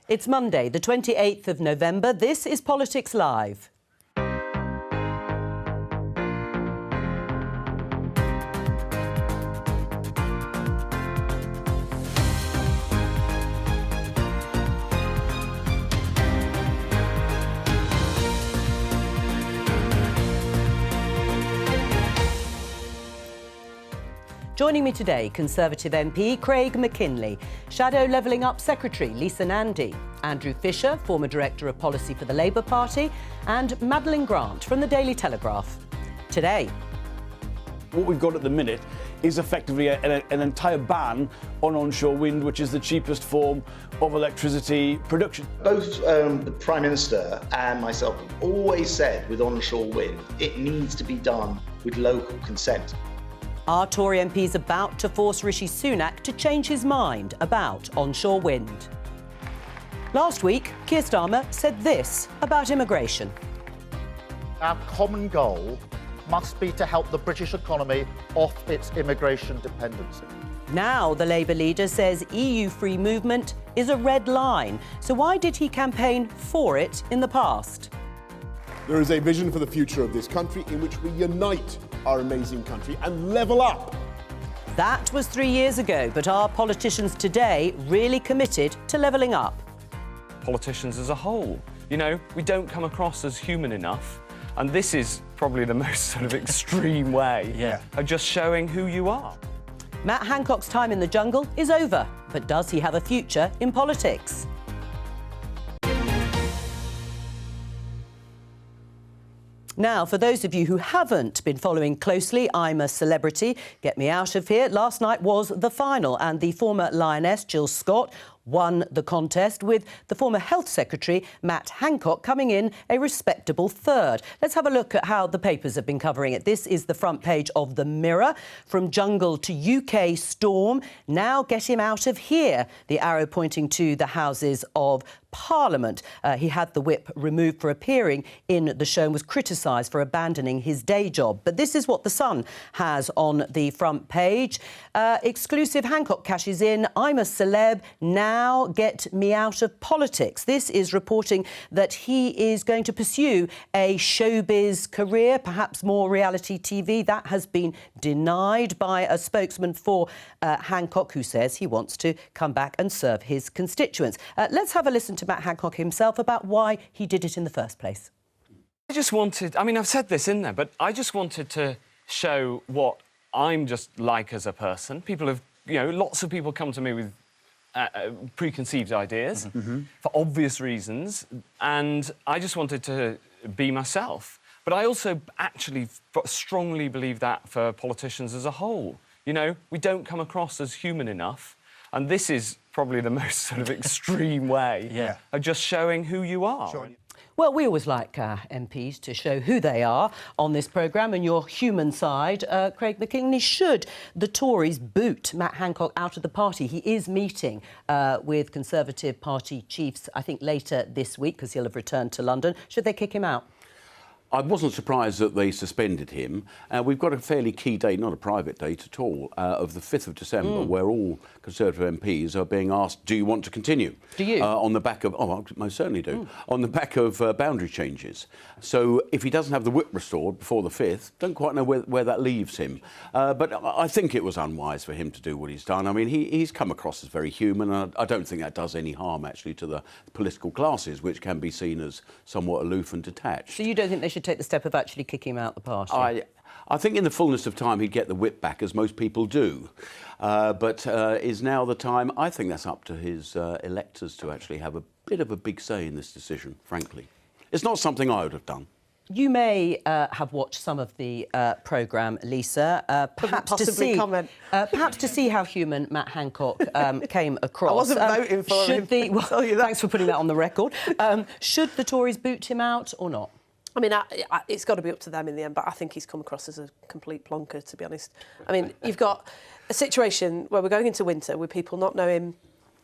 It's Monday, the 28th of November. This is Politics Live. Joining me today, Conservative MP Craig McKinley, Shadow Levelling Up Secretary Lisa Nandy, Andrew Fisher, former Director of Policy for the Labour Party, and Madeline Grant from the Daily Telegraph. Today, what we've got at the minute is effectively an entire ban on onshore wind, which is the cheapest form of electricity production. Both the Prime Minister and myself have always said with onshore wind, it needs to be done with local consent. Are Tory MPs about to force Rishi Sunak to change his mind about onshore wind? Last week, Keir Starmer said this about immigration. Our common goal must be to help the British economy off its immigration dependency. Now the Labour leader says EU free movement is a red line. So why did he campaign for it in the past? There is a vision for the future of this country in which we unite our amazing country and level up. That was 3 years ago, but are politicians today really committed to levelling up? Politicians as a whole, you know, we don't come across as human enough, and this is probably the most sort of extreme way of just showing who you are. Matt Hancock's time in the jungle is over, but does he have a future in politics? Now, for those of you who haven't been following closely, I'm a Celebrity, Get Me Out of Here. Last night was the final, and the former Lioness, Jill Scott, won the contest, with the former Health Secretary, Matt Hancock, coming in a respectable third. Let's have a look at how the papers have been covering it. This is the front page of the Mirror. From jungle to UK storm, now get him out of here. The arrow pointing to the Houses of Parliament. He had the whip removed for appearing in the show and was criticised for abandoning his day job. But this is what The Sun has on the front page. Exclusive: Hancock cashes in. I'm a celeb. Now get me out of politics. This is reporting that he is going to pursue a showbiz career, perhaps more reality TV. That has been denied by a spokesman for Hancock, who says he wants to come back and serve his constituents. Let's have a listen to Matt Hancock himself about why he did it in the first place. I just wanted, I mean, I've said this in there, but I just wanted to show what I'm just like as a person. People have, you know, lots of people come to me with preconceived ideas for obvious reasons, and I just wanted to be myself. But I also actually strongly believe that for politicians as a whole. You know, we don't come across as human enough, and this is probably the most sort of extreme way of just showing who you are. Sure. Well, we always like our MPs to show who they are on this programme and your human side. Craig McKinley, should the Tories boot Matt Hancock out of the party? He is meeting with Conservative Party chiefs, I think, later this week, because he'll have returned to London. Should they kick him out? I wasn't surprised that they suspended him. We've got a fairly key date, not a private date at all, of the 5th of December, where all Conservative MPs are being asked, do you want to continue? Do you? On the back of, I most certainly do, on the back of boundary changes. So if he doesn't have the whip restored before the 5th, don't quite know where that leaves him. But I think it was unwise for him to do what he's done. I mean, he's come across as very human, and I don't think that does any harm, actually, to the political classes, which can be seen as somewhat aloof and detached. So you don't think they should take the step of actually kicking him out the party? I think in the fullness of time he'd get the whip back, as most people do. But is now the time? I think that's up to his electors to actually have a bit of a big say in this decision, frankly. It's not something I would have done. You may have watched some of the programme, Lisa, perhaps to see how human Matt Hancock came across. I wasn't voting for him. Thanks for putting that on the record. Should the Tories boot him out or not? I mean, it's got to be up to them in the end, but I think he's come across as a complete plonker, to be honest. I mean, you've got a situation where we're going into winter with people not knowing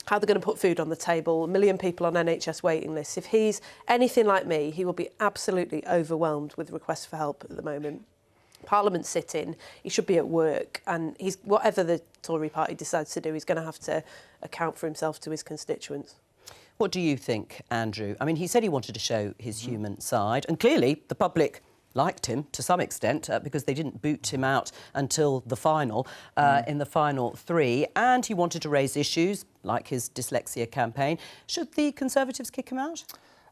how they're going to put food on the table, 1 million people on NHS waiting lists. If he's anything like me, he will be absolutely overwhelmed with requests for help at the moment. Parliament's sitting, he should be at work, and he's whatever the Tory party decides to do, he's going to have to account for himself to his constituents. What do you think, Andrew? I mean, he said he wanted to show his human side, and clearly the public liked him to some extent because they didn't boot him out until the final, in the final three, and he wanted to raise issues like his dyslexia campaign. Should the Conservatives kick him out?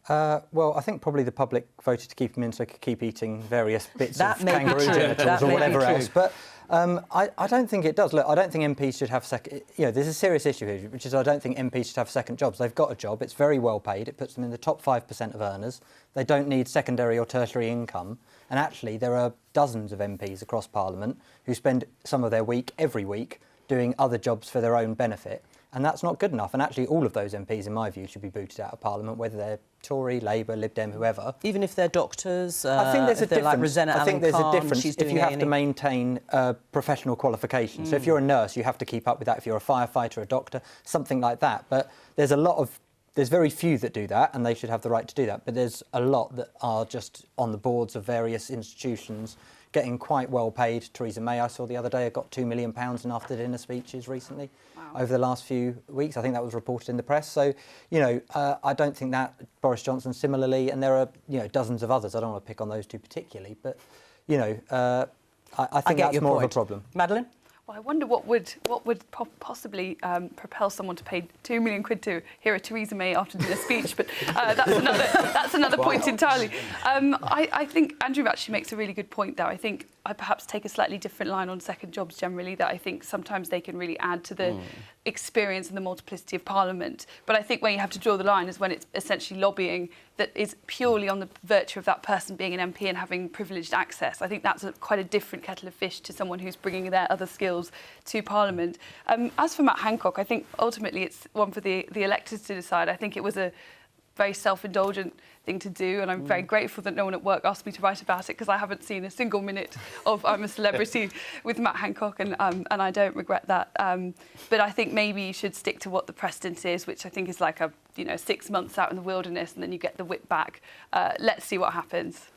Well, I think probably the public voted to keep him in so he could keep eating various bits of may be kangaroo true. genitals or whatever else. But I don't think it does. Look, I don't think MPs should have second... You know, there's a serious issue here, which is I don't think MPs should have second jobs. They've got a job. It's very well paid. It puts them in the top 5% of earners. They don't need secondary or tertiary income. And actually, there are dozens of MPs across Parliament who spend some of their week, every week, doing other jobs for their own benefit. And that's not good enough. And actually, all of those MPs, in my view, should be booted out of Parliament, whether they're Tory, Labour, Lib Dem, whoever. Even if they're doctors? I think there's a difference. Like Rosanna I think there's a difference if you have to maintain professional qualifications. So if you're a nurse, you have to keep up with that. If you're a firefighter, a doctor, something like that. But there's very few that do that, and they should have the right to do that. But there's a lot that are just on the boards of various institutions, getting quite well paid. Theresa May, I saw the other day, got £2 million in after-dinner speeches recently. Wow. Over the last few weeks. I think that was reported in the press. So, you know, I don't think that. Boris Johnson similarly, and there are, you know, dozens of others. I don't want to pick on those two particularly, but, you know, I think that's more of a problem. Madeline? Well, I wonder what would possibly propel someone to pay £2 million to hear a Theresa May after-dinner speech, but that's another point entirely. I think Andrew actually makes a really good point there. I think I perhaps take a slightly different line on second jobs generally, that I think sometimes they can really add to the experience and the multiplicity of Parliament. But I think where you have to draw the line is when it's essentially lobbying that is purely on the virtue of that person being an MP and having privileged access. I think that's quite a different kettle of fish to someone who's bringing their other skills to Parliament. As for Matt Hancock, I think ultimately it's one for the electors to decide. I think it was a very self-indulgent thing to do, and I'm very grateful that no one at work asked me to write about it, because I haven't seen a single minute of I'm a Celebrity with Matt Hancock, and I don't regret that. But I think maybe you should stick to what the precedent is, which I think is like 6 months out in the wilderness, and then you get the whip back. Let's see what happens.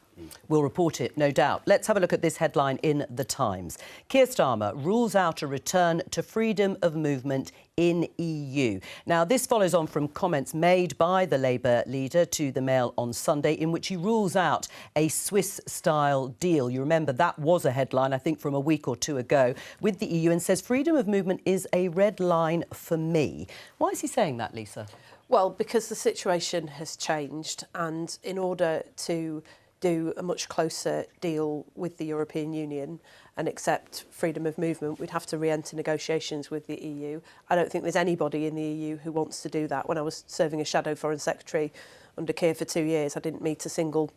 We'll report it, no doubt. Let's have a look at this headline in The Times. Keir Starmer rules out a return to freedom of movement in EU. Now, this follows on from comments made by the Labour leader to the Mail on Sunday, in which he rules out a Swiss-style deal. You remember that was a headline, I think, from a week or two ago with the EU, and says freedom of movement is a red line for me. Why is he saying that, Lisa? Well, because the situation has changed, and in order to do a much closer deal with the European Union and accept freedom of movement, we'd have to re-enter negotiations with the EU. I don't think there's anybody in the EU who wants to do that. When I was serving as Shadow Foreign Secretary under Keir for 2 years, I didn't meet a single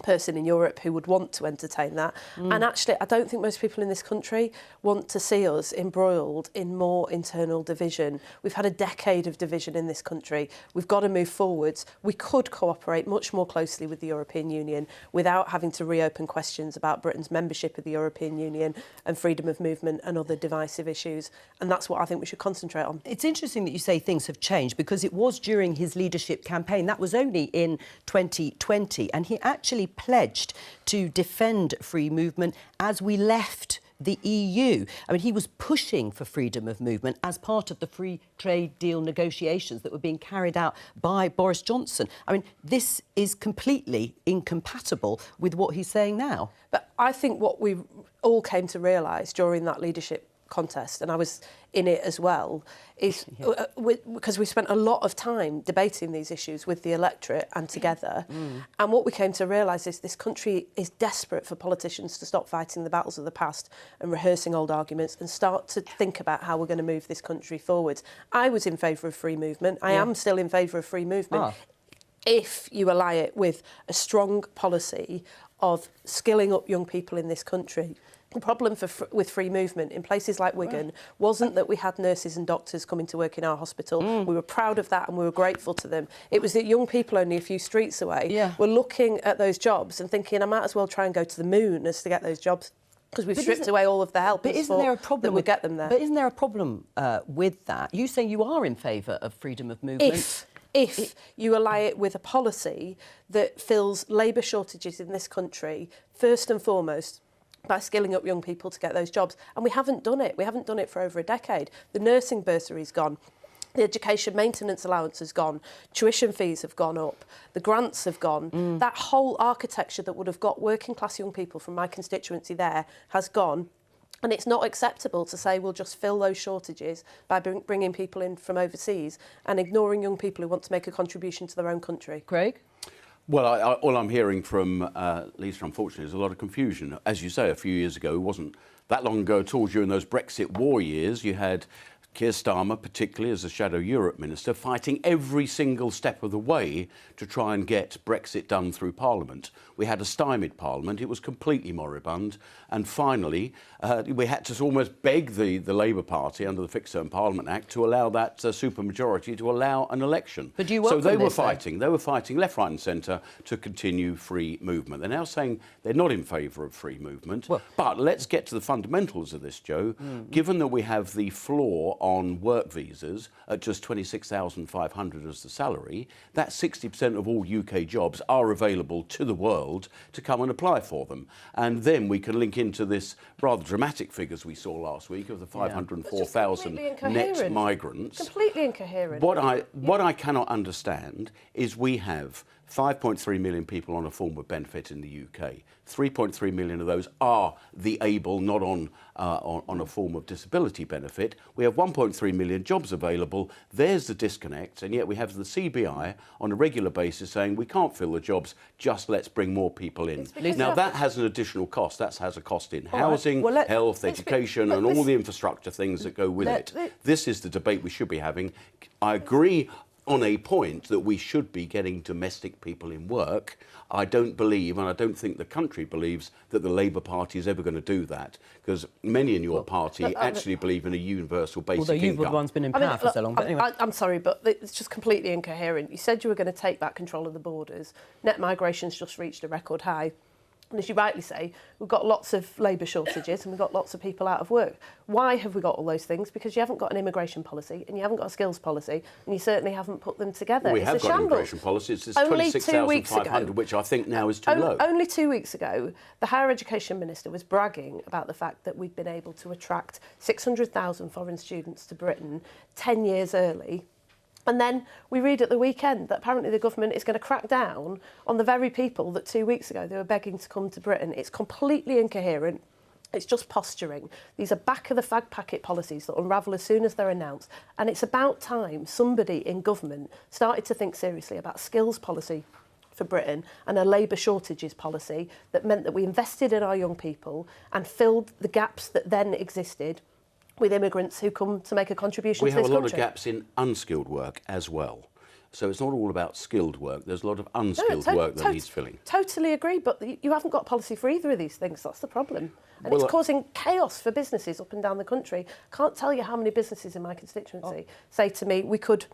person in Europe who would want to entertain that. And actually, I don't think most people in this country want to see us embroiled in more internal division. We've had a decade of division in this country. We've got to move forwards. We could cooperate much more closely with the European Union without having to reopen questions about Britain's membership of the European Union and freedom of movement and other divisive issues. And that's what I think we should concentrate on. It's interesting that you say things have changed, because it was during his leadership campaign. That was only in 2020, and he actually pledged to defend free movement as we left the EU. I mean, he was pushing for freedom of movement as part of the free trade deal negotiations that were being carried out by Boris Johnson. I mean, this is completely incompatible with what he's saying now. But I think what we all came to realise during that leadership contest, and I was in it as well, is because we spent a lot of time debating these issues with the electorate and together. And what we came to realise is this country is desperate for politicians to stop fighting the battles of the past and rehearsing old arguments and start to think about how we're going to move this country forward. I was in favour of free movement. I am still in favour of free movement. If you ally it with a strong policy of skilling up young people in this country. The problem with free movement in places like Wigan wasn't that we had nurses and doctors coming to work in our hospital. We were proud of that and we were grateful to them. It was that young people only a few streets away were looking at those jobs and thinking, I might as well try and go to the moon as to get those jobs, because we've stripped away all of the help. But isn't there a problem that would get them there? But isn't there a problem with that? You say you are in favour of freedom of movement. If you ally it with a policy that fills labour shortages in this country, first and foremost, by skilling up young people to get those jobs. And we haven't done it. We haven't done it for over a decade. The nursing bursary's gone. The education maintenance allowance has gone, tuition fees have gone up, the grants have gone. That whole architecture that would have got working class young people from my constituency there has gone. And it's not acceptable to say we'll just fill those shortages by bringing people in from overseas and ignoring young people who want to make a contribution to their own country. Craig? Well, all I'm hearing from Lisa, unfortunately, is a lot of confusion. As you say, a few years ago, it wasn't that long ago at all. During those Brexit war years, you had Keir Starmer, particularly as the Shadow Europe Minister, fighting every single step of the way to try and get Brexit done through Parliament. We had a stymied Parliament. It was completely moribund. And finally, we had to almost beg the Labour Party under the Fixed Term Parliament Act to allow that supermajority to allow an election. But do you so they were this, fighting. They were fighting left, right and centre to continue free movement. They're now saying they're not in favour of free movement. Well, but let's get to the fundamentals of this, Jo. Given that we have the floor on work visas at just $26,500 as the salary, that's 60% of all UK jobs are available to the world to come and apply for them. And then we can link into this rather dramatic figures we saw last week of the 504,000 net migrants. Completely incoherent. What I cannot understand is we have 5.3 million people on a form of benefit in the UK. 3.3 million of those are the able, not on a form of disability benefit. We have 1.3 million jobs available. There's the disconnect, and yet we have the CBI on a regular basis saying we can't fill the jobs, just let's bring more people in. Now, that has an additional cost. That has a cost in housing, health, education, and all the infrastructure things that go with it. This is the debate we should be having. I agree on a point that we should be getting domestic people in work. I don't believe, and I don't think the country believes, that the Labour Party is ever going to do that, because many in your party actually believe in a universal basic income. Although you've the one's been in power for so long, but anyway. I'm sorry, but it's just completely incoherent. You said you were going to take back control of the borders. Net migration's just reached a record high. And as you rightly say, we've got lots of labour shortages and we've got lots of people out of work. Why have we got all those things? Because you haven't got an immigration policy and you haven't got a skills policy and you certainly haven't put them together. We have got an immigration policy. It's 26,500, which I think now is too low. Only 2 weeks ago, the Higher Education Minister was bragging about the fact that we'd been able to attract 600,000 foreign students to Britain 10 years early. And then we read at the weekend that apparently the government is going to crack down on the very people that 2 weeks ago they were begging to come to Britain. It's completely incoherent. It's just posturing. These are back-of-the-fag packet policies that unravel as soon as they're announced. And it's about time somebody in government started to think seriously about skills policy for Britain and a labour shortages policy that meant that we invested in our young people and filled the gaps that then existed with immigrants who come to make a contribution to this country. We have a lot of gaps in unskilled work as well. So it's not all about skilled work. There's a lot of unskilled work that needs filling. Totally agree, but you haven't got policy for either of these things. That's the problem. And it's causing chaos for businesses up and down the country. Can't tell you how many businesses in my constituency say to me, we could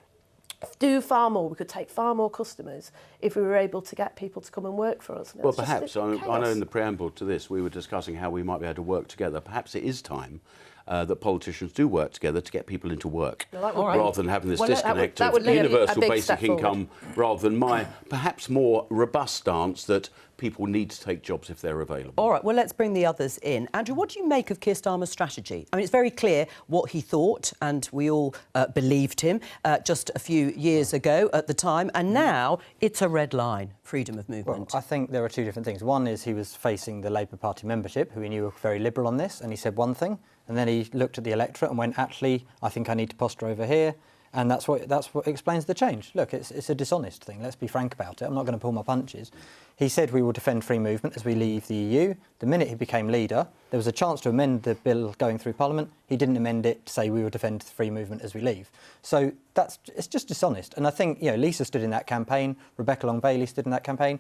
do far more, we could take far more customers if we were able to get people to come and work for us. Well, perhaps, I know in the preamble to this, we were discussing how we might be able to work together. Perhaps it is time that politicians do work together to get people into work, rather than having this disconnect of universal basic income, rather than my perhaps more robust stance that people need to take jobs if they're available. All right, well, let's bring the others in. Andrew, what do you make of Keir Starmer's strategy? I mean, it's very clear what he thought, and we all believed him just a few years ago at the time, and now it's a red line, freedom of movement. Well, I think there are two different things. One is he was facing the Labour Party membership, who he knew were very liberal on this, and he said one thing, and then he looked at the electorate and went, actually, I think I need to posture over here. And that's what explains the change. Look, it's a dishonest thing. Let's be frank about it. I'm not going to pull my punches. He said we will defend free movement as we leave the EU. The minute he became leader, there was a chance to amend the bill going through Parliament. He didn't amend it to say we will defend free movement as we leave. So it's just dishonest. And I think, Lisa stood in that campaign, Rebecca Long-Bailey stood in that campaign.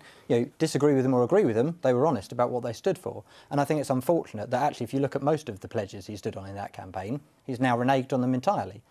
Disagree with them or agree with them, they were honest about what they stood for. And I think it's unfortunate that actually, if you look at most of the pledges he stood on in that campaign, he's now reneged on them entirely.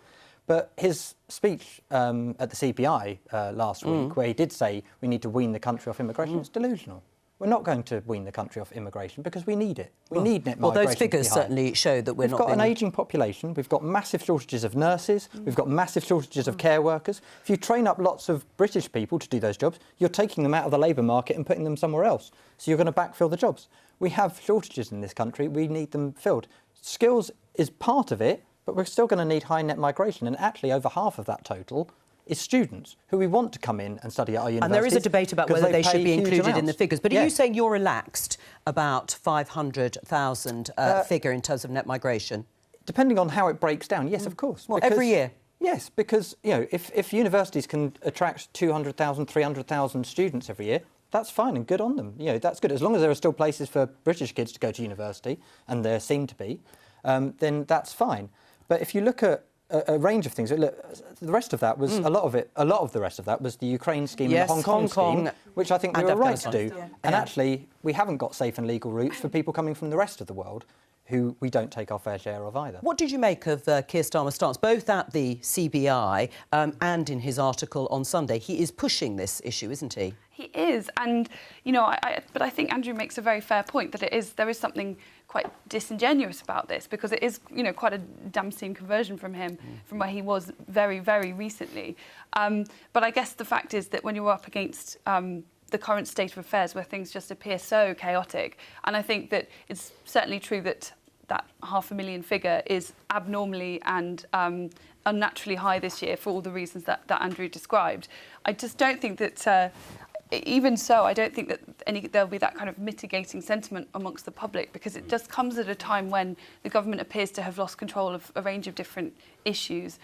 But his speech at the CPI last week, where he did say we need to wean the country off immigration, is delusional. We're not going to wean the country off immigration because we need it. We need net migration. Well, those figures certainly show that we've got an ageing population. We've got massive shortages of nurses. We've got massive shortages of care workers. If you train up lots of British people to do those jobs, you're taking them out of the labour market and putting them somewhere else. So you're going to backfill the jobs. We have shortages in this country. We need them filled. Skills is part of it, but we're still going to need high net migration. And actually, over half of that total is students who we want to come in and study at our universities. And there is a debate about whether they should be included in the figures. But are you saying you're relaxed about 500,000 figure in terms of net migration? Depending on how it breaks down, yes, of course. Well, every year? Yes, because, you know, if universities can attract 200,000, 300,000 students every year, that's fine and good on them. You know, that's good. As long as there are still places for British kids to go to university, and there seem to be, then that's fine. But if you look at a range of things, look, the rest of that was a lot of the rest of that was the Ukraine scheme and the Hong Kong scheme, which I think we were right to do. Yeah. And actually, we haven't got safe and legal routes for people coming from the rest of the world who we don't take our fair share of either. What did you make of Keir Starmer's stance, both at the CBI and in his article on Sunday? He is pushing this issue, isn't he? He is, and, you know, but I think Andrew makes a very fair point that there is something quite disingenuous about this, because it is, you know, quite a damn conversion from him, from where he was very, very recently. But I guess the fact is that when you're up against the current state of affairs where things just appear so chaotic, and I think that it's certainly true that that 500,000 figure is abnormally and unnaturally high this year for all the reasons that Andrew described. I just don't think that, even so, I don't think that there'll be that kind of mitigating sentiment amongst the public, because it just comes at a time when the government appears to have lost control of a range of different issues.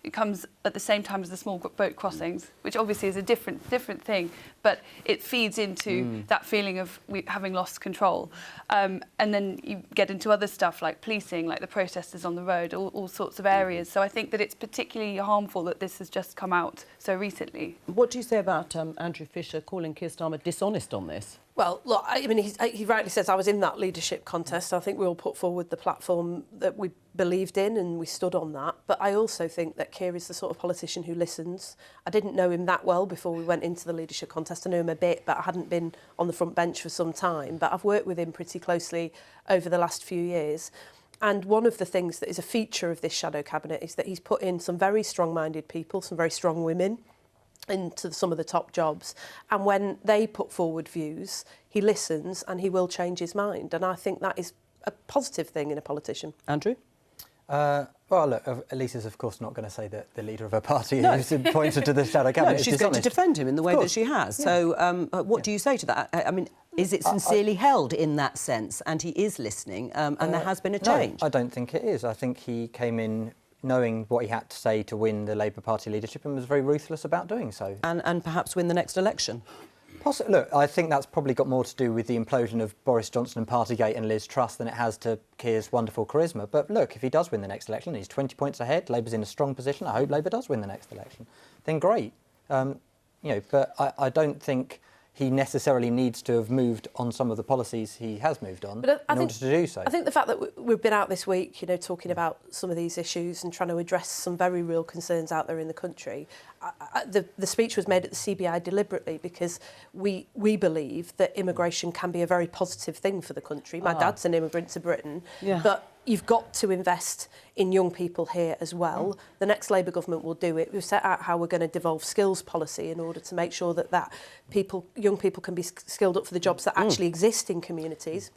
It comes at the same time as the small boat crossings, which obviously is a different thing, but it feeds into that feeling of having lost control. And then you get into other stuff like policing, like the protesters on the road, all sorts of areas. So I think that it's particularly harmful that this has just come out so recently. What do you say about Andrew Fisher calling Keir Starmer dishonest on this? Well, look, I mean, he rightly says I was in that leadership contest. I think we all put forward the platform that we believed in and we stood on that. But I also think that Keir is the sort of politician who listens. I didn't know him that well before we went into the leadership contest. I knew him a bit, but I hadn't been on the front bench for some time. But I've worked with him pretty closely over the last few years. And one of the things that is a feature of this shadow cabinet is that he's put in some very strong-minded people, some very strong women, into some of the top jobs, and when they put forward views, he listens and he will change his mind, and I think that is a positive thing in a politician. Andrew? Well, look, Elise is of course not going to say that the leader of her party who's pointed to the shadow cabinet is she's dishonest. going to defend him in the way that she has. Yeah. So what do you say to that? I mean, is it sincerely held in that sense, and he is listening, and there has been a change? No, I don't think it is. I think he came in knowing what he had to say to win the Labour Party leadership and was very ruthless about doing so. And perhaps win the next election? Look, I think that's probably got more to do with the implosion of Boris Johnson and Partygate and Liz Truss than it has to Keir's wonderful charisma. But look, if he does win the next election, he's 20 points ahead, Labour's in a strong position, I hope Labour does win the next election, then great. You know, but I don't think he necessarily needs to have moved on some of the policies he has moved on in order to do so. I think the fact that we've been out this week, you know, talking about some of these issues and trying to address some very real concerns out there in the country, the speech was made at the CBI deliberately because we believe that immigration can be a very positive thing for the country. My dad's an immigrant to Britain, but you've got to invest in young people here as well. The next Labour government will do it. We've set out how we're going to devolve skills policy in order to make sure that young people can be skilled up for the jobs that actually exist in communities,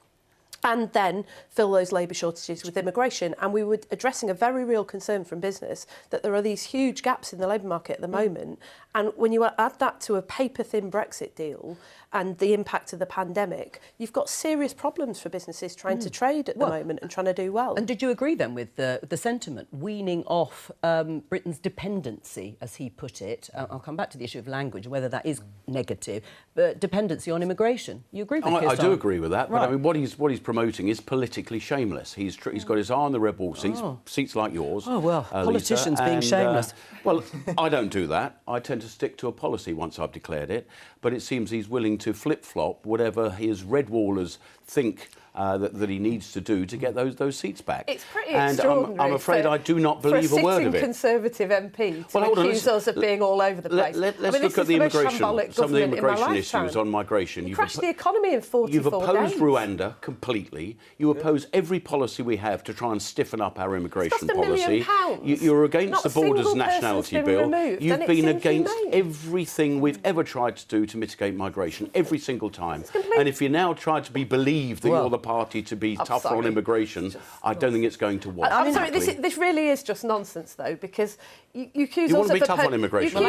and then fill those labour shortages with immigration. And we were addressing a very real concern from business that there are these huge gaps in the labour market at the moment. And when you add that to a paper-thin Brexit deal and the impact of the pandemic, you've got serious problems for businesses trying to trade at the moment and trying to do well. And did you agree then with the sentiment, weaning off Britain's dependency, as he put it? I'll come back to the issue of language, whether that is negative, but dependency on immigration. You agree with I do agree with that, but I mean, what he's promoting is politically shameless. He's got his eye on the red wall seats like yours. Oh, well, politicians being shameless. Well, I don't do that. I tend to stick to a policy once I've declared it, but it seems he's willing to flip-flop whatever his red wallers think that he needs to do to get those seats back. It's pretty extraordinary. And I'm afraid I do not believe a word of it. For a sitting Conservative MP to accuse us of being all over the place. Let's look at the immigration, some of the immigration issues on migration. You crashed the economy in 44 days. You've opposed Rwanda completely. completely. You oppose every policy we have to try and stiffen up our immigration It's cost £1 million. policy. You're against Not the a single Borders person Nationality has been Bill. removed, You've and been it's against inhumane. everything we've ever tried to do to mitigate migration, every single time. And if you now try to be believed that you're the party to be tougher on immigration, I don't think it's going to work. I'm sorry, this really is just nonsense, though, because you accuse You us want to be of tough on immigration?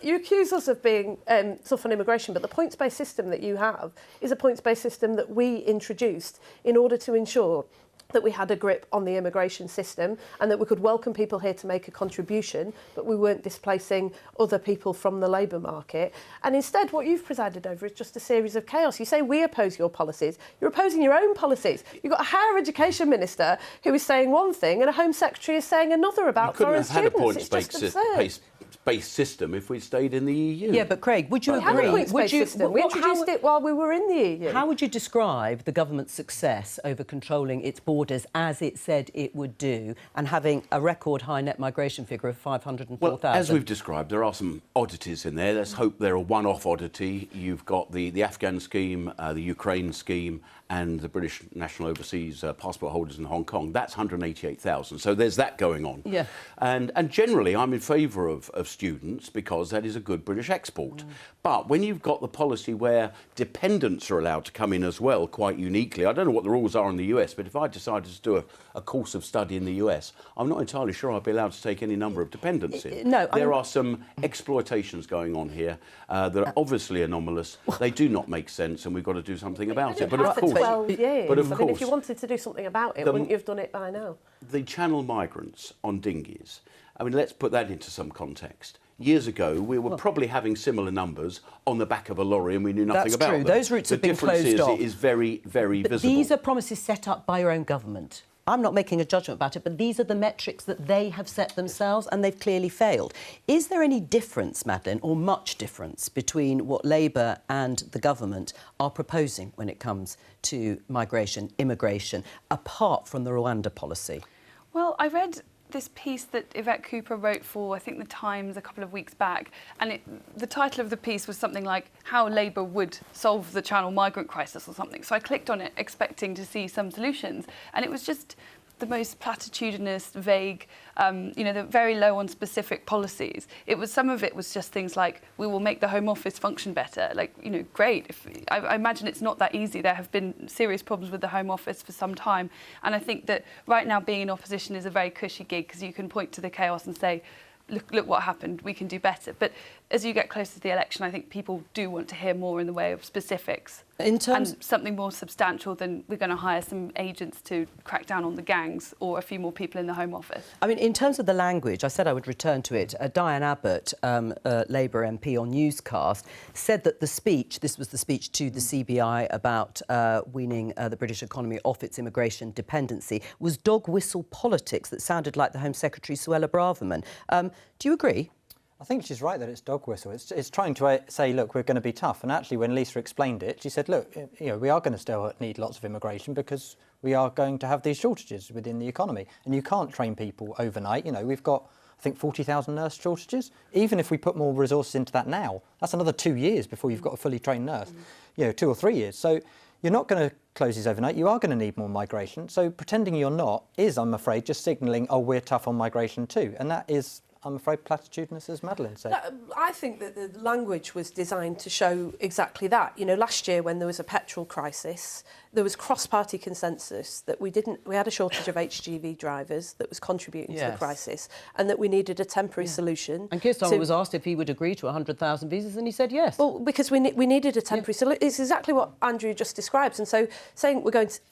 You accuse us of being tough on immigration, but the points-based system that you have is a points-based system that we introduced in order to ensure that we had a grip on the immigration system and that we could welcome people here to make a contribution, but we weren't displacing other people from the labour market. And instead, what you've presided over is just a series of chaos. You say we oppose your policies. You're opposing your own policies. You've got a higher education minister who is saying one thing and a Home Secretary is saying another about foreign students. It's just absurd. Based system if we stayed in the EU. Yeah, but Craig, would you We have a points-based system. We introduced it while we were in the EU. How would you describe the government's success over controlling its borders as it said it would do and having a record high net migration figure of 504,000? Well, as we've described, there are some oddities in there. Let's hope they're a one-off oddity. You've got the Afghan scheme, the Ukraine scheme, and the British national overseas passport holders in Hong Kong. That's 188,000. So there's that going on. Yeah. And generally, I'm in favour of students because that is a good British export. But when you've got the policy where dependents are allowed to come in as well, quite uniquely, I don't know what the rules are in the US, but if I decided to do a course of study in the US, I'm not entirely sure I'd be allowed to take any number of dependents in. No, there are some exploitations going on here that are obviously anomalous. They do not make sense, and we've got to do something about it. But of course, 12 years. but of I mean, course, if you wanted to do something about it, wouldn't you have done it by now? the channel migrants on dinghies, I mean, let's put that into some context. Years ago, we were probably having similar numbers on the back of a lorry and we knew nothing about them. That's true. Those routes have been closed off. The difference is it is very, very but visible. These are promises set up by your own government. I'm not making a judgment about it, but these are the metrics that they have set themselves and they've clearly failed. Is there any difference, Madeleine, or much difference between what Labour and the government are proposing when it comes to migration, immigration, apart from the Rwanda policy? Well, I read this piece that Yvette Cooper wrote for, I think, The Times a couple of weeks back, and the title of the piece was something like How Labour Would Solve the Channel Migrant Crisis or something. So I clicked on it expecting to see some solutions, and it was just the most platitudinous, vague, they're very low on specific policies. Some of it was just things like, we will make the Home Office function better. Great. I imagine it's not that easy. There have been serious problems with the Home Office for some time. And I think that right now being in opposition is a very cushy gig because you can point to the chaos and say, look what happened, we can do better. But as you get closer to the election, I think people do want to hear more in the way of specifics. And something more substantial than we're going to hire some agents to crack down on the gangs or a few more people in the Home Office. I mean, in terms of the language, I said I would return to it. Diane Abbott, Labour MP on Newscast, said that this was the speech to the CBI about weaning the British economy off its immigration dependency, was dog whistle politics that sounded like the Home Secretary, Suella Braverman. Do you agree? I think she's right that it's dog whistle. It's trying to say, look, we're going to be tough. And actually, when Lisa explained it, she said, look, we are going to still need lots of immigration because we are going to have these shortages within the economy. And you can't train people overnight. We've got, I think, 40,000 nurse shortages. Even if we put more resources into that now, that's another 2 years before you've got a fully trained nurse. 2 or 3 years. So you're not going to close these overnight. You are going to need more migration. So pretending you're not is, I'm afraid, just signalling, oh, we're tough on migration too. And that is, I'm afraid, platitudinous, as Madeleine said. I think that the language was designed to show exactly that. Last year when there was a petrol crisis, there was cross-party consensus that we had a shortage of HGV drivers that was contributing to the crisis and that we needed a temporary solution. And Keir Starmer was asked if he would agree to 100,000 visas and he said yes. Well, because we needed a temporary solution. It's exactly what Andrew just describes. And so saying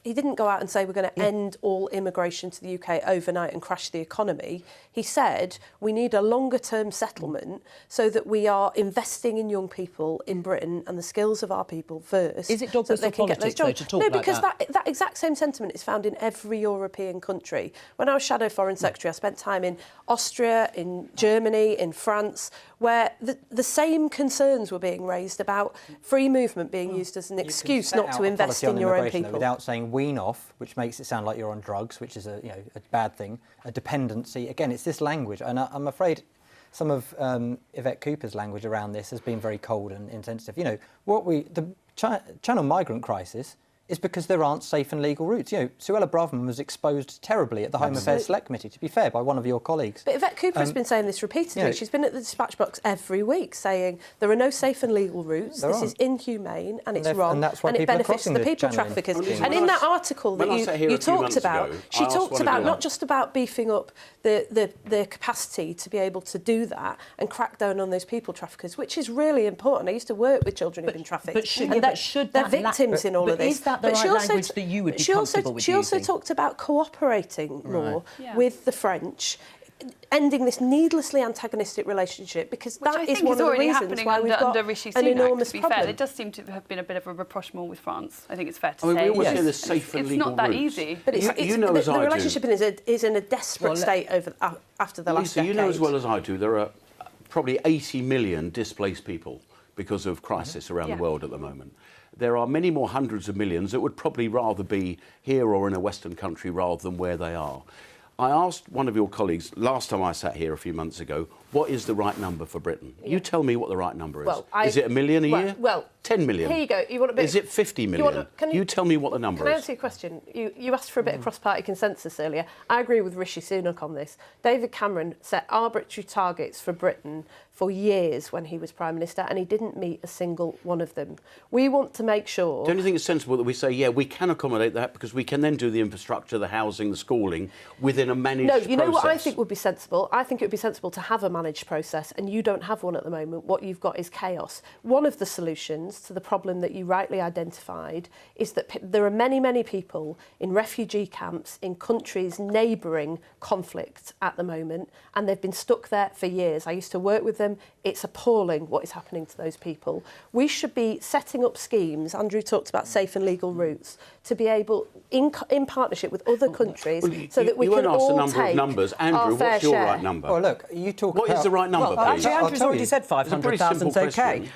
he didn't go out and say we're going to end all immigration to the UK overnight and crash the economy. He said we need a longer-term settlement so that we are investing in young people in Britain and the skills of our people first. Is it dog whistle politics, though, to talk No, because that exact same sentiment is found in every European country. When I was Shadow Foreign Secretary, I spent time in Austria, in Germany, in France, where the same concerns were being raised about free movement being used as an excuse not to invest in your own people. Without saying wean off, which makes it sound like you're on drugs, which is a bad thing, a dependency. Again, it's this language, and I'm afraid some of Yvette Cooper's language around this has been very cold and insensitive. The Channel migrant crisis is because there aren't safe and legal routes. You know, Suella Braverman was exposed terribly at the Home Affairs Select Committee, to be fair, by one of your colleagues. But Yvette Cooper has been saying this repeatedly. You know, she's been at the dispatch box every week saying there are no safe and legal routes, this is inhumane and it's wrong, and that's why it benefits the people traffickers. And in that article that you talked about, she talked about not just about beefing up the capacity to be able to do that and crack down on those people traffickers, which is really important. I used to work with children who've been trafficked. But should they're victims in all of this. Is that the right language that you would be comfortable with She also using? talked about cooperating more with the French, ending this needlessly antagonistic relationship, because that is one of the reasons why we've got an enormous problem. Fair, there does seem to have been a bit of a rapprochement with France. I think it's fair to I mean, say. we always say the safe and legal It's not that routes. easy. But the relationship is in a desperate state after the last decade. You know as well as I do, there are probably 80 million displaced people because of crisis around the world at the moment. There are many more hundreds of millions that would probably rather be here or in a Western country rather than where they are. I asked one of your colleagues last time I sat here a few months ago, what is the right number for Britain? You tell me what the right number is. Is it 1 million a year? Well, 10 million? Here you go. You want a bit. Is it 50 million? You tell me what the number is. Can I answer your question? You asked for a bit of cross-party consensus earlier. I agree with Rishi Sunak on this. David Cameron set arbitrary targets for Britain for years when he was Prime Minister, and he didn't meet a single one of them. We want to make sure... Don't you think it's sensible that we say, yeah, we can accommodate that because we can then do the infrastructure, the housing, the schooling within a managed process? No, you know what I think would be sensible? I think it would be sensible to have a managed process, and you don't have one at the moment. What you've got is chaos. One of the solutions to the problem that you rightly identified is that there are many, many people in refugee camps in countries neighbouring conflict at the moment, and they've been stuck there for years. I used to work with them. It's appalling what is happening to those people. We should be setting up schemes, Andrew talked about safe and legal routes, to be able, in partnership with other countries, so that we can all take of numbers. Andrew, what's your right number? Well, look, you talk What is the right number, please? Actually, Andrew's already said 500,000's OK.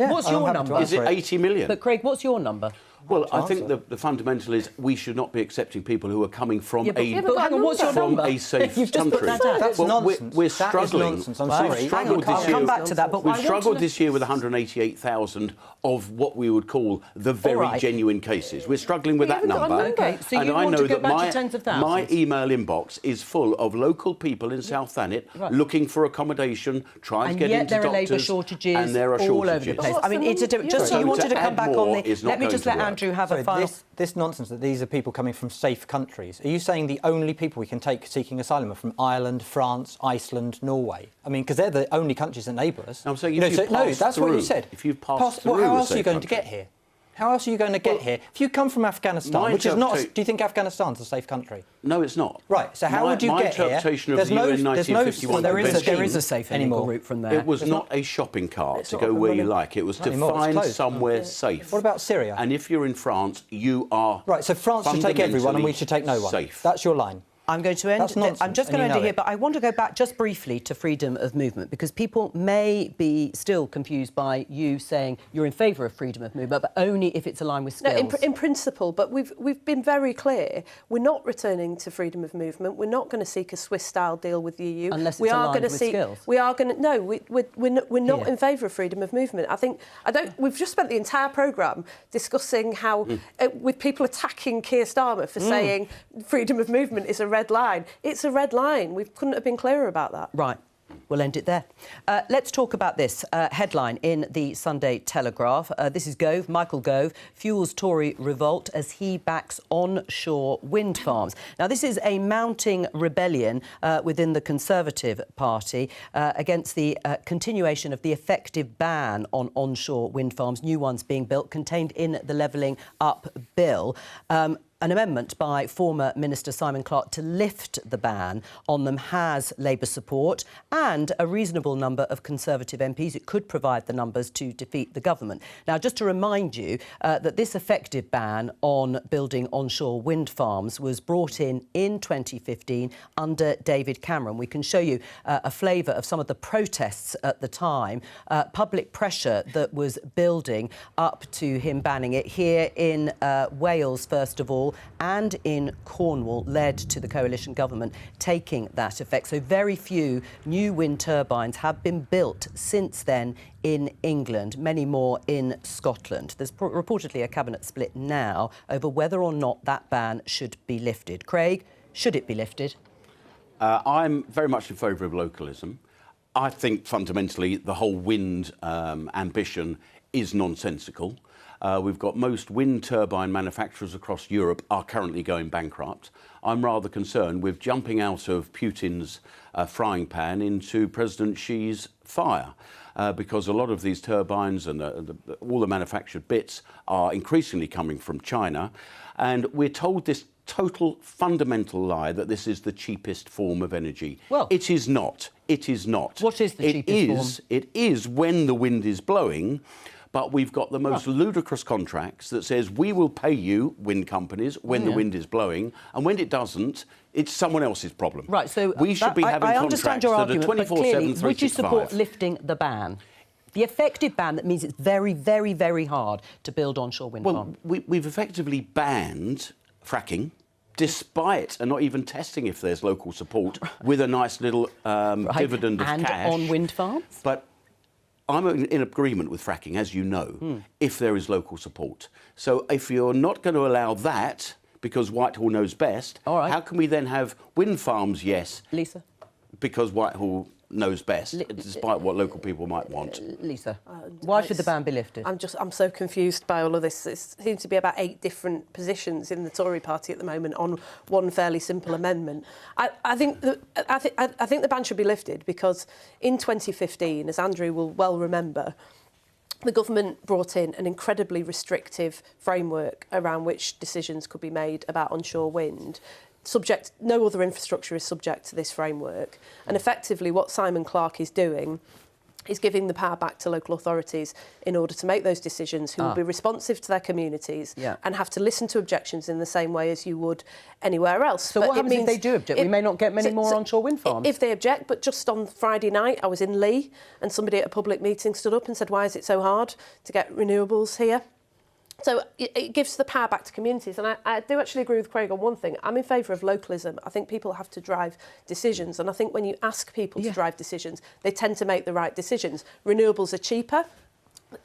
What's your number? Is it 80 million? But, Craig, what's your number? Well, I think the fundamental is we should not be accepting people who are coming from but hang on, what's your number? a safe You've just country. put that down. That's nonsense. We're That is struggling. nonsense. I'm sorry. I'll come back to that. But We've struggled this year with 188,000 of what we would call the very genuine cases. We're struggling with that number. OK, so you and I want know to go that back to tens of thousands? my email inbox is full of local people in South Thanet looking for accommodation, trying to get into doctors. And yet there are labour shortages and there are all over the place. I mean, just so you wanted to come back on the... Let me just let Andrew have a final... This nonsense that these are people coming from safe countries. Are you saying the only people we can take seeking asylum are from Ireland, France, Iceland, Norway? I mean, because they're the only countries that neighbour us. I'm saying if you pass that's what you through, said. If you've passed through how else are you going to get here? How else are you going to get here? If you come from Afghanistan, which is not... Do you think Afghanistan's a safe country? No, it's not. Right, so how would you get here? My interpretation of the UN 1951... There is a safe and legal route from there. It was not a shopping cart to go where you like. It was to find somewhere safe. What about Syria? And if you're in France, you are... Right, so France should take everyone and we should take no one. Safe. That's your line. I'm going to end. I'm just going to end it here, but I want to go back just briefly to freedom of movement, because people may be still confused by you saying you're in favour of freedom of movement, but only if it's aligned with skills. No, in principle, but we've been very clear. We're not returning to freedom of movement. We're not going to seek a Swiss-style deal with the EU. Unless it's aligned with skills. We are going to. No, we're not in favour of freedom of movement. We've just spent the entire programme discussing how, with people attacking Keir Starmer for saying freedom of movement is a red line. It's a red line. We couldn't have been clearer about that. Right. We'll end it there. Let's talk about this headline in the Sunday Telegraph. This is Gove, Michael Gove, fuels Tory revolt as he backs onshore wind farms. Now, this is a mounting rebellion within the Conservative Party against the continuation of the effective ban on onshore wind farms, new ones being built, contained in the Levelling Up Bill. An amendment by former Minister Simon Clarke to lift the ban on them has Labour support and a reasonable number of Conservative MPs. It could provide the numbers to defeat the government. Now, just to remind you that this effective ban on building onshore wind farms was brought in 2015 under David Cameron. We can show you a flavour of some of the protests at the time, public pressure that was building up to him banning it here in Wales, first of all. Cornwall and in Cornwall led to the coalition government taking that effect. So very few new wind turbines have been built since then in England, many more in Scotland. There's reportedly a cabinet split now over whether or not that ban should be lifted. Craig, should it be lifted? I'm very much in favour of localism. I think fundamentally the whole wind ambition is nonsensical. We've got most wind turbine manufacturers across Europe are currently going bankrupt. I'm rather concerned with jumping out of Putin's frying pan into President Xi's fire. Because a lot of these turbines and all the manufactured bits are increasingly coming from China. And we're told this total fundamental lie that this is the cheapest form of energy. Well, it is not. It is not. What is the cheapest form? It is when the wind is blowing, but we've got the most ludicrous contracts that says we will pay you, wind companies, when the wind is blowing, and when it doesn't, it's someone else's problem. Right, so we should be having I contracts understand your that argument, are 24/7, but clearly, 365. would you support lifting the ban? The effective ban that means it's very, very, very hard to build onshore wind farms. We've effectively banned fracking, despite and not even testing if there's local support, with a nice little dividend of cash. And on wind farms? But I'm in agreement with fracking, as you know, if there is local support. So if you're not going to allow that, because Whitehall knows best, how can we then have wind farms, yes, Lisa? Because Whitehall knows best, despite what local people might want. Lisa, why should the ban be lifted? I'm so confused by all of this. It seems to be about 8 different positions in the Tory party at the moment on one fairly simple amendment. I think the ban should be lifted because in 2015, as Andrew will well remember, the government brought in an incredibly restrictive framework around which decisions could be made about onshore wind. No other infrastructure is subject to this framework. And effectively what Simon Clarke is doing is giving the power back to local authorities in order to make those decisions, who will be responsive to their communities and have to listen to objections in the same way as you would anywhere else. So what happens if they do object? We may not get many more onshore wind farms. If they object, but just on Friday night, I was in Leigh and somebody at a public meeting stood up and said, why is it so hard to get renewables here? So it gives the power back to communities. And I do actually agree with Craig on one thing. I'm in favour of localism. I think people have to drive decisions. And I think when you ask people to drive decisions, they tend to make the right decisions. Renewables are cheaper.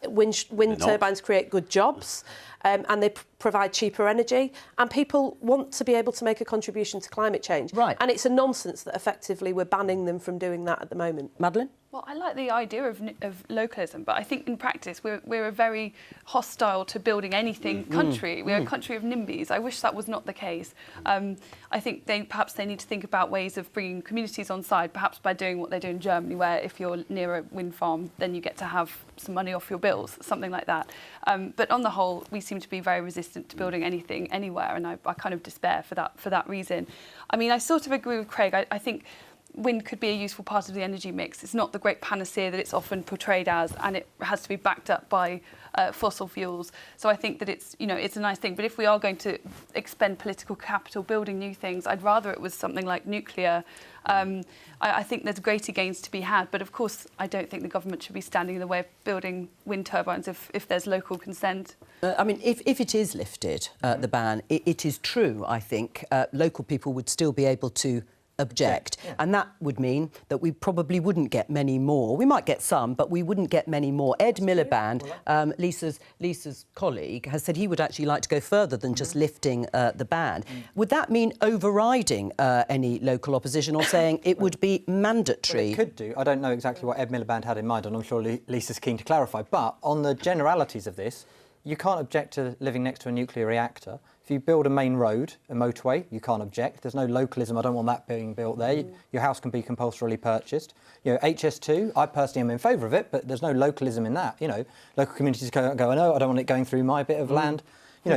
Wind turbines create good jobs. And they provide cheaper energy. And people want to be able to make a contribution to climate change. Right. And it's a nonsense that effectively we're banning them from doing that at the moment. Madeleine? Well, I like the idea of localism, but I think in practice we're a very hostile to building anything country. We're a country of NIMBYs. I wish that was not the case. I think perhaps they need to think about ways of bringing communities on side, perhaps by doing what they do in Germany, where if you're near a wind farm, then you get to have some money off your bills, something like that. But on the whole, we seem to be very resistant to building anything anywhere, and I kind of despair for that reason. I mean, I sort of agree with Craig. I think wind could be a useful part of the energy mix. It's not the great panacea that it's often portrayed as, and it has to be backed up by fossil fuels. So I think that it's a nice thing. But if we are going to expend political capital building new things, I'd rather it was something like nuclear. I think there's greater gains to be had. But of course, I don't think the government should be standing in the way of building wind turbines if there's local consent. I mean, if it is lifted, the ban, it is true, I think, local people would still be able to object. And that would mean that we probably wouldn't get many more. We might get some, but we wouldn't get many more. Ed Miliband, Lisa's colleague, has said he would actually like to go further than just lifting the ban. Would that mean overriding any local opposition or saying it would be mandatory? Well, it could do. I don't know exactly what Ed Miliband had in mind, and I'm sure Lisa's keen to clarify. But on the generalities of this, you can't object to living next to a nuclear reactor. If you build a main road, a motorway, you can't object. There's no localism. I don't want that being built there. Your house can be compulsorily purchased. HS2, I personally am in favour of it, but there's no localism in that. Local communities go, no, I don't want it going through my bit of land.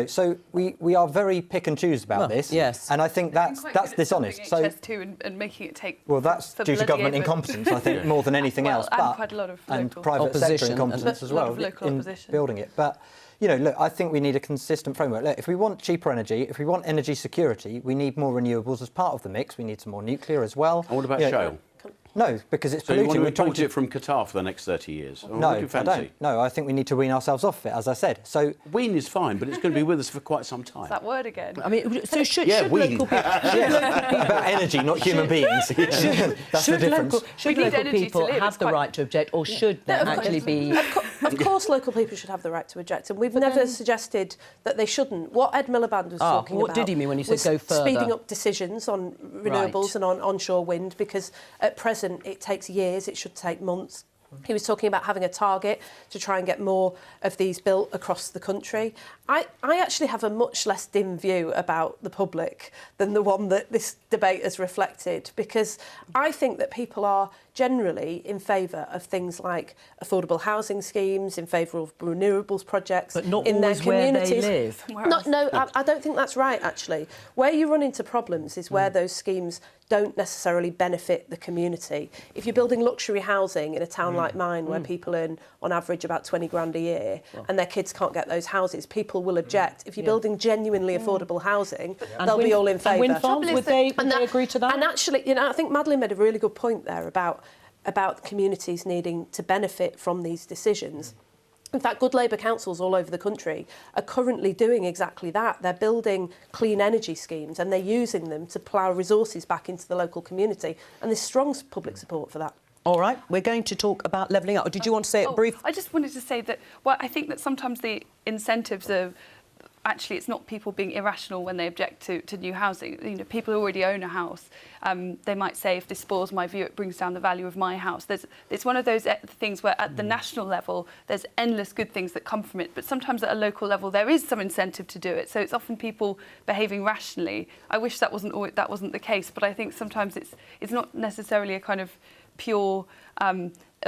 So we are very pick and choose about this. Yes. And I think that's dishonest. So HS2 and making it take. Well, that's due to government incompetence, I think, more than anything else. And quite a lot of local private opposition, sector incompetence as well in opposition. building it. But look, I think we need a consistent framework. Look, if we want cheaper energy, if we want energy security, we need more renewables as part of the mix. We need some more nuclear as well. And what about shale? No, because it's So you polluting. want to We're trying import it from Qatar for the next 30 years? Or No, what do you I fancy? don't. No, I think we need to wean ourselves off it, as I said. So Wean is fine, but it's going to be with us for quite some time. That word again. I mean, so should wean. local people... about energy, not human beings. That's the difference. Should We need local energy to people live, it's have the quite- right to object, or should there actually be... Of course, local people should have the right to object, and we've never suggested that they shouldn't. What Ed Miliband was talking what about... did he mean when he said was go further? speeding up decisions on renewables Right. and on onshore wind, because at present it takes years, it should take months. He was talking about having a target to try and get more of these built across the country. I actually have a much less dim view about the public than the one that this debate has reflected, because I think that people are generally in favour of things like affordable housing schemes, in favour of renewables projects But not in their always where they communities. live. No, I don't think that's right, actually. Where you run into problems is where those schemes don't necessarily benefit the community. If you're building luxury housing in a town like mine, where people earn on average about 20 grand a year, and their kids can't get those houses, people will object. If you're building genuinely affordable housing, they'll be all in favour. And wind farms, would they agree to that? And actually, you know, I think Madeleine made a really good point there about communities needing to benefit from these decisions. In fact, good Labour councils all over the country are currently doing exactly that. They're building clean energy schemes and they're using them to plough resources back into the local community. And there's strong public support for that. All right, we're going to talk about levelling up. Or did you want to say it brief? I just wanted to say that, well, I think that sometimes the incentives are... Actually, it's not people being irrational when they object to new housing. You know, people who already own a house, they might say, if this spoils my view, it brings down the value of my house. It's one of those things where at the national level, there's endless good things that come from it. But sometimes at a local level, there is some incentive to do it. So it's often people behaving rationally. I wish that wasn't the case. But I think sometimes it's not necessarily a kind of pure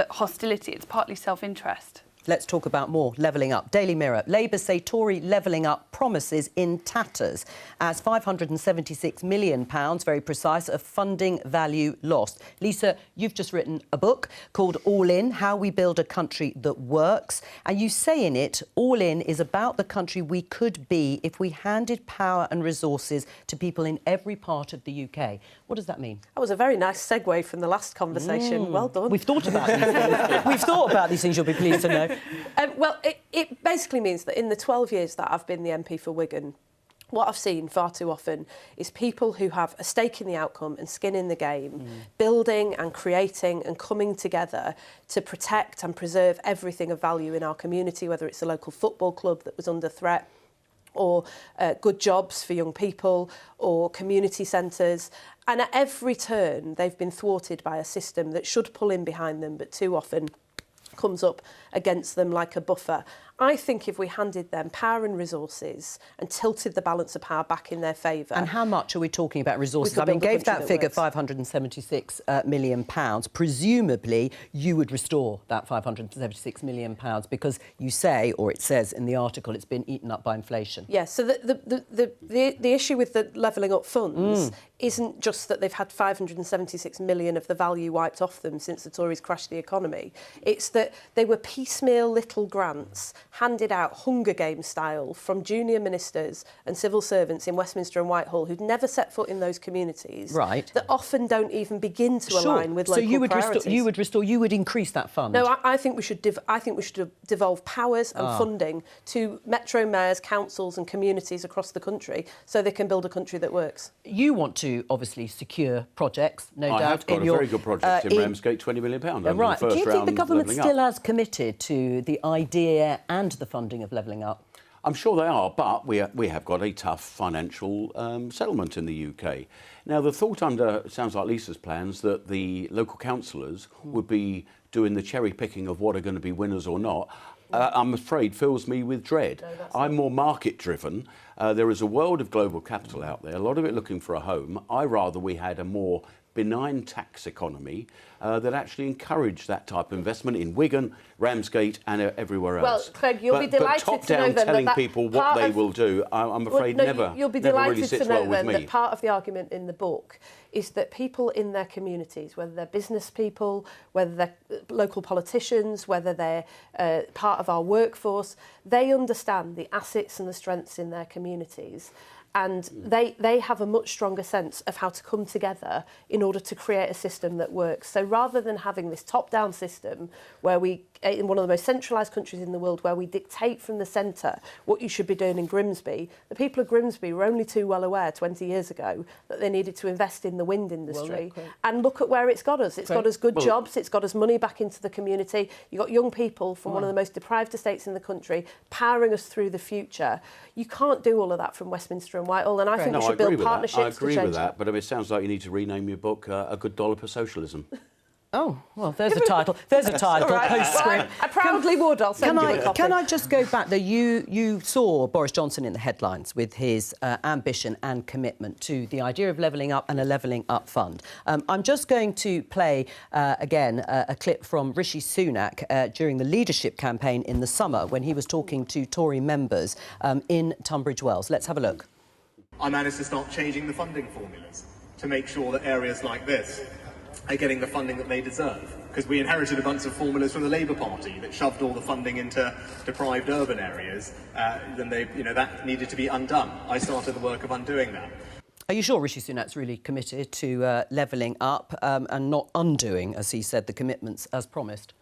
hostility. It's partly self-interest. Let's talk about more levelling up. Daily Mirror. Labour say Tory levelling up promises in tatters as £576 million, very precise, of funding value lost. Lisa, you've just written a book called All In, How We Build a Country That Works. And you say in it, All In is about the country we could be if we handed power and resources to people in every part of the UK. What does that mean? That was a very nice segue from the last conversation. Well done. We've thought about these things. We've thought about these things, you'll be pleased to know. Well, it basically means that in the 12 years that I've been the MP for Wigan, what I've seen far too often is people who have a stake in the outcome and skin in the game, building and creating and coming together to protect and preserve everything of value in our community, whether it's a local football club that was under threat, or good jobs for young people, or community centres. And at every turn, they've been thwarted by a system that should pull in behind them, but too often comes up against them like a buffer. I think if we handed them power and resources and tilted the balance of power back in their favour... And how much are we talking about resources? I mean, gave that figure £576 million. Presumably, you would restore that £576 million because you say, or it says in the article, it's been eaten up by inflation. Yes, so the issue with the levelling up funds isn't just that they've had £576 million of the value wiped off them since the Tories crashed the economy. It's that they were piecemeal little grants handed out Hunger Games style from junior ministers and civil servants in Westminster and Whitehall who'd never set foot in those communities. Right. That often don't even begin to align with local priorities. So you would increase that fund? No, I think we should devolve powers and funding to metro mayors, councils and communities across the country so they can build a country that works. You want to obviously secure projects, no doubt. I have got a very good project in Ramsgate, £20 million. Right. Do you think the government still as committed to the idea and the funding of levelling up? I'm sure they are, but we have got a tough financial settlement in the UK. Now, the thought under, sounds like Lisa's plans, that the local councillors would be doing the cherry picking of what are going to be winners or not, I'm afraid fills me with dread. I'm more market driven. There is a world of global capital out there, a lot of it looking for a home. I rather we had a more benign tax economy that actually encouraged that type of investment in Wigan, Ramsgate and everywhere else. Well, Craig, you'll be delighted but to know top-down then telling that people what they will do, I'm afraid never really sits well with me. That part of the argument in the book is that people in their communities, whether they're business people, whether they're local politicians, whether they're part of our workforce, they understand the assets and the strengths in their communities. And they have a much stronger sense of how to come together in order to create a system that works. So rather than having this top-down system where we, in one of the most centralised countries in the world, where we dictate from the centre what you should be doing in Grimsby, the people of Grimsby were only too well aware 20 years ago that they needed to invest in the wind industry. And look at where it's got us. It's got us good jobs, it's got us money back into the community. You've got young people from one of the most deprived estates in the country powering us through the future. You can't do all of that from Westminster and Whitehall, and I think we should build partnerships to change that. I agree with that, but it sounds like you need to rename your book A Good Dollop of Socialism. Oh, well, there's a title. There's a title, postscript. Well, I proudly would. I'll send you a copy. Can I just go back there? You saw Boris Johnson in the headlines with his ambition and commitment to the idea of levelling up and a levelling up fund. I'm just going to play, again, a clip from Rishi Sunak during the leadership campaign in the summer when he was talking to Tory members in Tunbridge Wells. Let's have a look. I managed to start changing the funding formulas to make sure that areas like this are getting the funding that they deserve. Because we inherited a bunch of formulas from the Labour Party that shoved all the funding into deprived urban areas. Then that needed to be undone. I started the work of undoing that. Are you sure Rishi Sunak's really committed to levelling up and not undoing, as he said, the commitments as promised?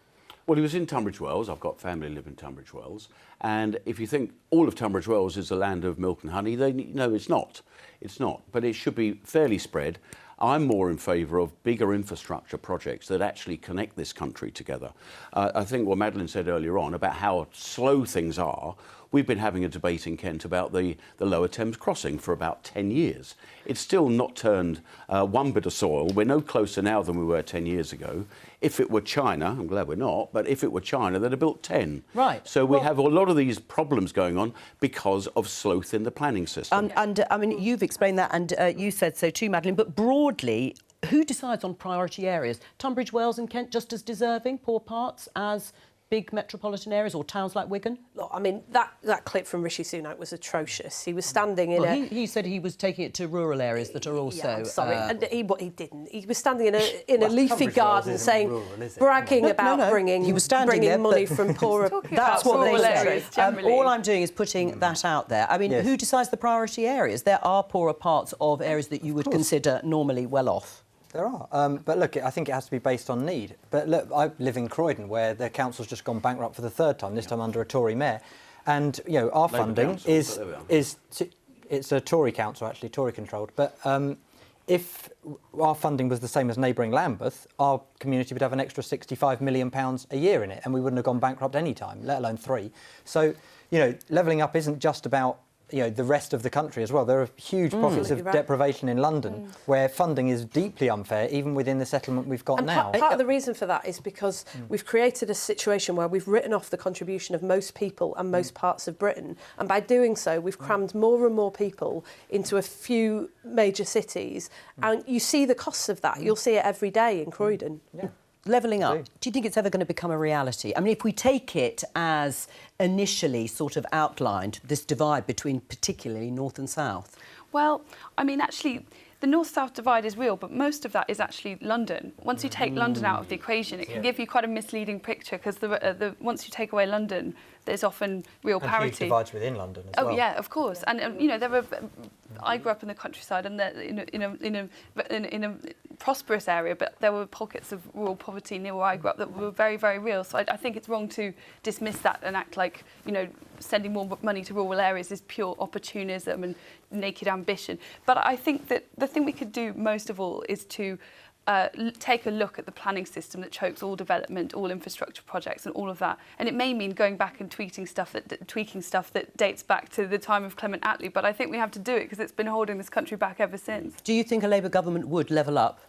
Well, he was in Tunbridge Wells. I've got family live in Tunbridge Wells. And if you think all of Tunbridge Wells is a land of milk and honey, no, it's not. It's not. But it should be fairly spread. I'm more in favour of bigger infrastructure projects that actually connect this country together. I think what Madeleine said earlier on about how slow things are, we've been having a debate in Kent about the Lower Thames crossing for about 10 years. It's still not turned one bit of soil. We're no closer now than we were 10 years ago. If it were China, I'm glad we're not, but if it were China, they'd have built 10. Right. So we have a lot of these problems going on because of sloth in the planning system. And I mean, you've explained that, and you said so too, Madeleine, but broadly, who decides on priority areas? Tunbridge Wells and Kent just as deserving, poor parts, as big metropolitan areas or towns like Wigan? Look, I mean, that clip from Rishi Sunak was atrocious. He was standing in He said he was taking it to rural areas that are also... Yeah, I'm sorry, and he didn't. He was standing in a leafy garden saying, bragging about bringing money from poorer... That's what they areas, say. All I'm doing is putting that out there. I mean, who decides the priority areas? There are poorer parts of areas that you would consider normally well off. There are. But look, I think it has to be based on need. But look, I live in Croydon, where the council's just gone bankrupt for the third time, this time under a Tory mayor. And, you know, our funding is it's a Tory council, actually, Tory-controlled. But if our funding was the same as neighbouring Lambeth, our community would have an extra £65 million a year in it, and we wouldn't have gone bankrupt any time, let alone 3. So, you know, levelling up isn't just about the rest of the country as well. There are huge pockets of deprivation in London where funding is deeply unfair, even within the settlement we've got now. Part of the reason for that is because we've created a situation where we've written off the contribution of most people and most parts of Britain, and by doing so, we've crammed more and more people into a few major cities, and you see the costs of that. You'll see it every day in Croydon. Levelling up, do you think it's ever going to become a reality? I mean, if we take it as initially sort of outlined, this divide between particularly north and south? Well, I mean, actually, the north-south divide is real, but most of that is actually London. Once you take London out of the equation, it can give you quite a misleading picture, because once you take away London, there's often real parity. And huge divides within London as well. Oh, yeah, of course. And you know, I grew up in the countryside, and in a prosperous area, but there were pockets of rural poverty near where I grew up that were very, very real. So I think it's wrong to dismiss that and act like, you know, sending more money to rural areas is pure opportunism and naked ambition. But I think that the thing we could do most of all is to take a look at the planning system that chokes all development, all infrastructure projects and all of that. And it may mean going back and tweaking stuff that dates back to the time of Clement Attlee, but I think we have to do it because it's been holding this country back ever since. Do you think a Labour government would level up?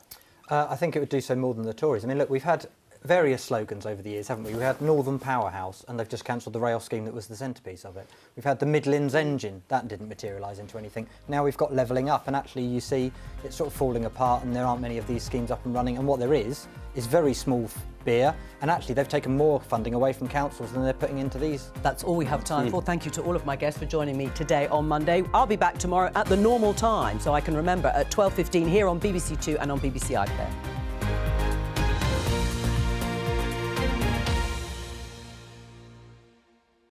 I think it would do so more than the Tories. I mean, look, we've had various slogans over the years, haven't we? We had Northern Powerhouse, and they've just cancelled the rail scheme that was the centrepiece of it. We've had the Midlands Engine, that didn't materialise into anything. Now we've got levelling up, and actually you see it's sort of falling apart, and there aren't many of these schemes up and running, and what there is very small beer, and actually they've taken more funding away from councils than they're putting into these. That's all we have time for. Thank you to all of my guests for joining me today on Monday. I'll be back tomorrow at the normal time, so I can remember at 12:15 here on BBC Two and on BBC iPlayer.